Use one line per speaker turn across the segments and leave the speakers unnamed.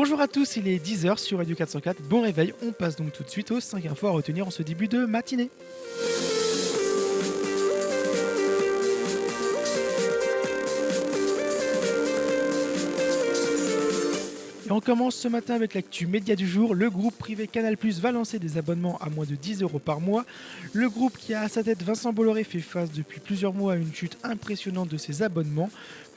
Bonjour à tous, il est 10 h sur Radio 404. Bon réveil, on passe donc tout de suite aux 5 infos à retenir en ce début de matinée. Et on commence ce matin avec l'actu média du jour. Le groupe privé Canal+ va lancer des abonnements à moins de 10 euros par mois. Le groupe qui a à sa tête Vincent Bolloré fait face depuis plusieurs mois à une chute impressionnante de ses abonnements.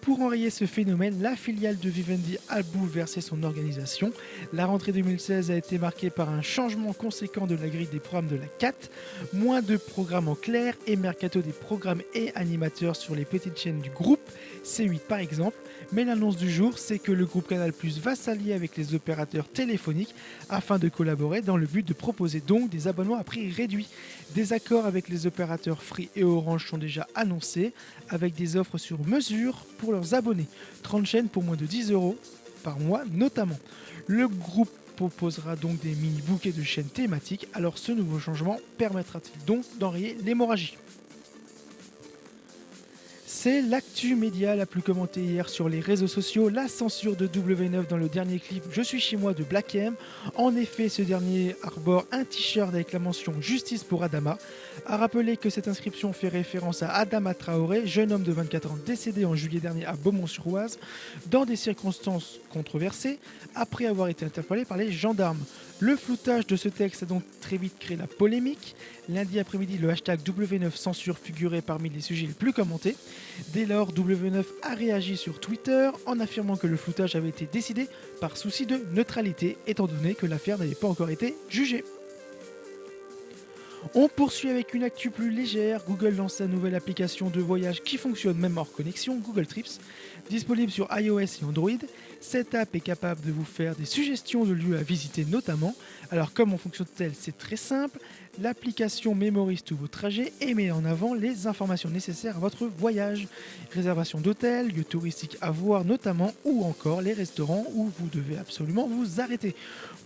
Pour enrayer ce phénomène, la filiale de Vivendi a bouleversé son organisation. La rentrée 2016 a été marquée par un changement conséquent de la grille des programmes de la 4, moins de programmes en clair et mercato des programmes et animateurs sur les petites chaînes du groupe, C8 par exemple. Mais l'annonce du jour, c'est que le groupe Canal+ va s'allier avec les opérateurs téléphoniques afin de collaborer dans le but de proposer donc des abonnements à prix réduit. Des accords avec les opérateurs Free et Orange sont déjà annoncés avec des offres sur mesure pour leurs abonnés. 30 chaînes pour moins de 10 euros par mois notamment. Le groupe proposera donc des mini-bouquets de chaînes thématiques. Alors ce nouveau changement permettra-t-il donc d'enrayer l'hémorragie ? C'est l'actu média la plus commentée hier sur les réseaux sociaux, la censure de W9 dans le dernier clip Je suis chez moi de Black M. En effet, ce dernier arbore un t-shirt avec la mention Justice pour Adama. A rappeler que cette inscription fait référence à Adama Traoré, jeune homme de 24 ans décédé en juillet dernier à Beaumont-sur-Oise, dans des circonstances controversées, après avoir été interpellé par les gendarmes. Le floutage de ce texte a donc très vite créé la polémique. Lundi après-midi, le hashtag W9 censure figurait parmi les sujets les plus commentés. Dès lors, W9 a réagi sur Twitter en affirmant que le floutage avait été décidé par souci de neutralité, étant donné que l'affaire n'avait pas encore été jugée. On poursuit avec une actu plus légère. Google lance sa nouvelle application de voyage qui fonctionne même hors connexion, Google Trips, disponible sur iOS et Android. Cette app est capable de vous faire des suggestions de lieux à visiter notamment. Alors comment fonctionne-t-elle ? C'est très simple. L'application mémorise tous vos trajets et met en avant les informations nécessaires à votre voyage. Réservation d'hôtels, lieux touristiques à voir notamment, ou encore les restaurants où vous devez absolument vous arrêter.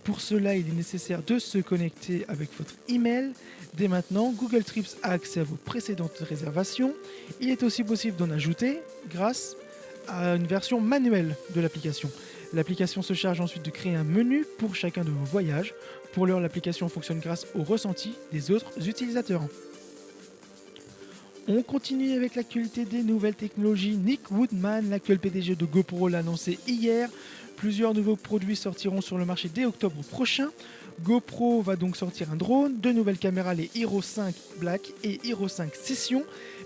Pour cela, il est nécessaire de se connecter avec votre email. Dès maintenant, Google Trips a accès à vos précédentes réservations. Il est aussi possible d'en ajouter grâce à une version manuelle de l'application. L'application se charge ensuite de créer un menu pour chacun de vos voyages. Pour l'heure, l'application fonctionne grâce au ressenti des autres utilisateurs. On continue avec l'actualité des nouvelles technologies. Nick Woodman, l'actuel PDG de GoPro, l'a annoncé hier. Plusieurs nouveaux produits sortiront sur le marché dès octobre prochain. GoPro va donc sortir un drone, deux nouvelles caméras, les Hero 5 Black et Hero 5 Session,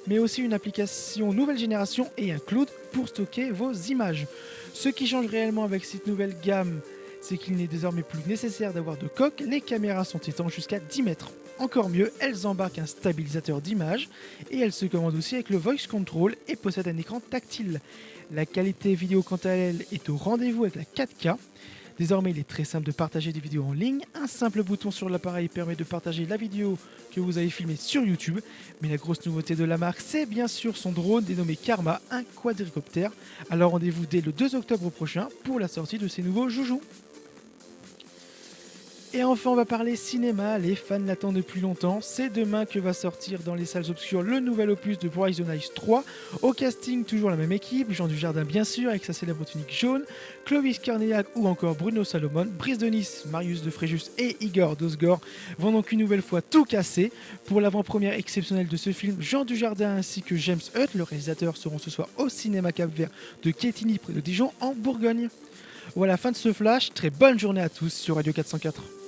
mais aussi une application nouvelle génération et un cloud pour stocker vos images. Ce qui change réellement avec cette nouvelle gamme, c'est qu'il n'est désormais plus nécessaire d'avoir de coque, les caméras sont étanches jusqu'à 10 mètres. Encore mieux, elles embarquent un stabilisateur d'image et elles se commandent aussi avec le voice control et possèdent un écran tactile. La qualité vidéo quant à elle est au rendez-vous avec la 4K. Désormais, il est très simple de partager des vidéos en ligne. Un simple bouton sur l'appareil permet de partager la vidéo que vous avez filmée sur YouTube. Mais la grosse nouveauté de la marque, c'est bien sûr son drone dénommé Karma, un quadricoptère. Alors rendez-vous dès le 2 octobre prochain pour la sortie de ces nouveaux joujoux. Et enfin, on va parler cinéma. Les fans l'attendent depuis longtemps. C'est demain que va sortir dans les salles obscures le nouvel opus de Bryce Dallas 3. Au casting, toujours la même équipe. Jean Dujardin, bien sûr, avec sa célèbre tunique jaune. Clovis Cornillac ou encore Bruno Salomon. Brice de Nice, Marius de Fréjus et Igor Dosgor vont donc une nouvelle fois tout casser. Pour l'avant-première exceptionnelle de ce film, Jean Dujardin ainsi que James Hutt, le réalisateur, seront ce soir au cinéma Cap-Vert de Quetigny près de Dijon en Bourgogne. Voilà, fin de ce flash. Très bonne journée à tous sur Radio 404.